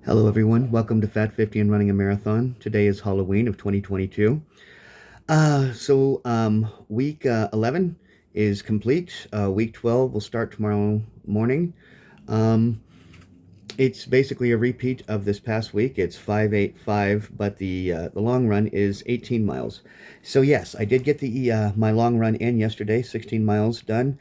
Hello, everyone. Welcome to Fat 50 and Running a Marathon. Today is Halloween of 2022. Week 11 is complete. Week 12 will start tomorrow morning. Um, it's basically a repeat of this past week. It's 585, but the long run is 18 miles. So yes, I did get the my long run in yesterday, 16 miles done.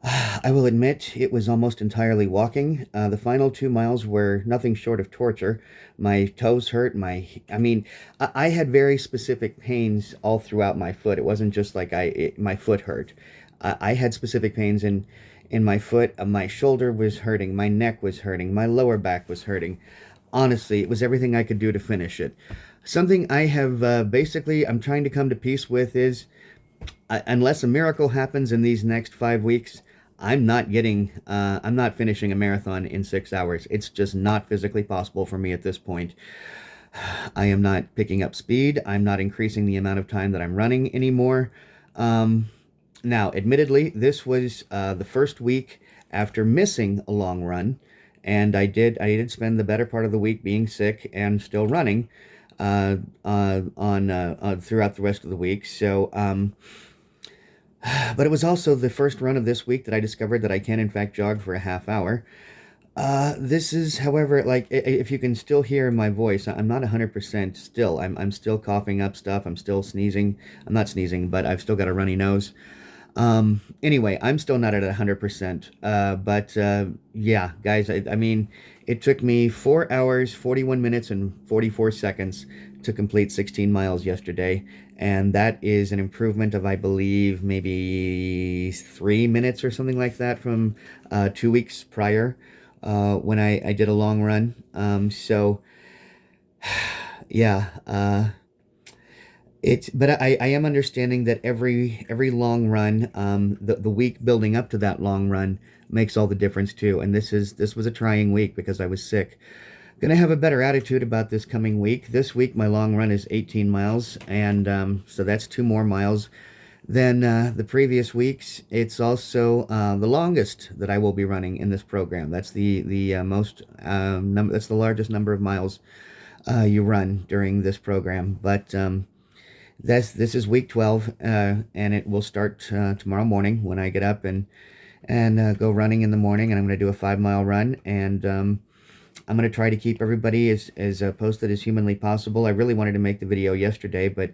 I will admit it was almost entirely walking. The final 2 miles were nothing short of torture. My toes hurt. I had very specific pains all throughout my foot. It wasn't just like my foot hurt. I had specific pains in my foot. My shoulder was hurting. My neck was hurting. My lower back was hurting. Honestly, it was everything I could do to finish it. Something I have basically I'm trying to come to peace with is unless a miracle happens in these next 5 weeks, I'm not finishing a marathon in 6 hours. It's just not physically possible for me at this point. I am not picking up speed. I'm not increasing the amount of time that I'm running anymore. Um, Now, admittedly, this was the first week after missing a long run, and I did spend the better part of the week being sick and still running on throughout the rest of the week. But it was also the first run of this week that I discovered that I can, in fact, jog for a half hour. This is, however, like if you can still hear my voice, I'm not 100% still. I'm still coughing up stuff. I'm still sneezing. I'm not sneezing, but I've still got a runny nose. Anyway, I'm still not at 100%. Yeah, guys, I mean, it took me 4 hours, 41 minutes, and 44 seconds to complete 16 miles yesterday. And that is an improvement of, I believe, maybe 3 minutes or something like that from 2 weeks prior when I did a long run. Yeah. But I am understanding that every long run, the week building up to that long run makes all the difference too. And this was a trying week because I was sick. Gonna have a better attitude about this coming week. This week my long run is 18 miles, and so that's 2 more miles than the previous weeks. It's also the longest that I will be running in this program. That's the most that's the largest number of miles you run during this program. But this is week 12, and it will start tomorrow morning when I get up and go running in the morning. And I'm going to do a 5 mile run, and I'm going to try to keep everybody as posted as humanly possible. I really wanted to make the video yesterday, but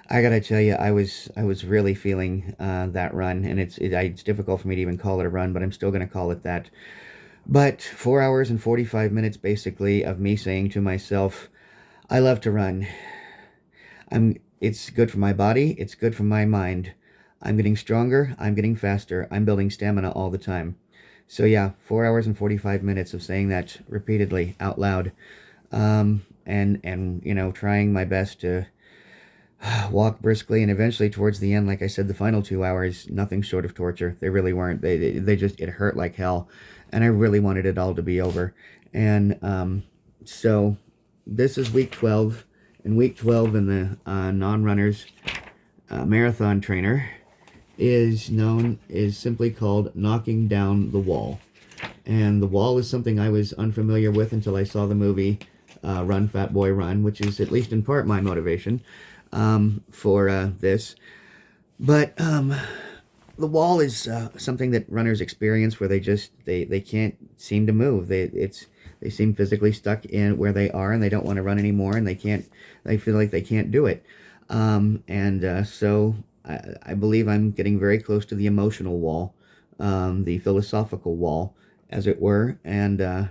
I gotta tell you, I was really feeling that run, and it's difficult for me to even call it a run, but I'm still going to call it that. But 4 hours and 45 minutes basically of me saying to myself, I love to run. It's good for my body, it's good for my mind. I'm getting stronger, I'm getting faster, I'm building stamina all the time. So yeah, 4 hours and 45 minutes of saying that repeatedly out loud. And trying my best to walk briskly, and eventually towards the end, like I said, the final 2 hours, nothing short of torture. They really weren't. They just, it hurt like hell, and I really wanted it all to be over. And so this is week 12, and week 12 in the non-runners marathon trainer is simply called knocking down the wall. And the wall is something I was unfamiliar with until I saw the movie Run Fat Boy Run, which is at least in part my motivation for this. But the wall is something that runners experience where they can't seem to move. They seem physically stuck in where they are, and they don't want to run anymore, and they feel like they can't do it. So I believe I'm getting very close to the emotional wall, the philosophical wall, as it were. And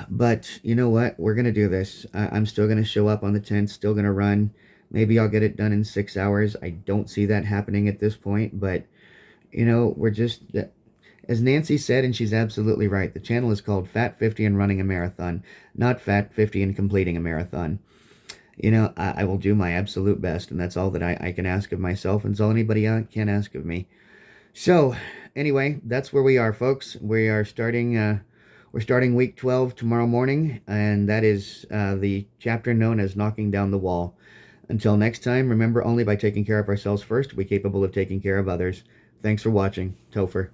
but you know what? We're gonna do this. I'm still gonna show up on the 10th, still gonna run. Maybe I'll get it done in 6 hours. I don't see that happening at this point, but we're just, as Nancy said, and she's absolutely right, the channel is called Fat 50 and Running a Marathon, not Fat 50 and Completing a Marathon. I will do my absolute best, and that's all that I can ask of myself, and it's all anybody can ask of me. So, anyway, that's where we are, folks. We're starting week 12 tomorrow morning, and that is the chapter known as Knocking Down the Wall. Until next time, remember, only by taking care of ourselves first are we capable of taking care of others. Thanks for watching. Topher.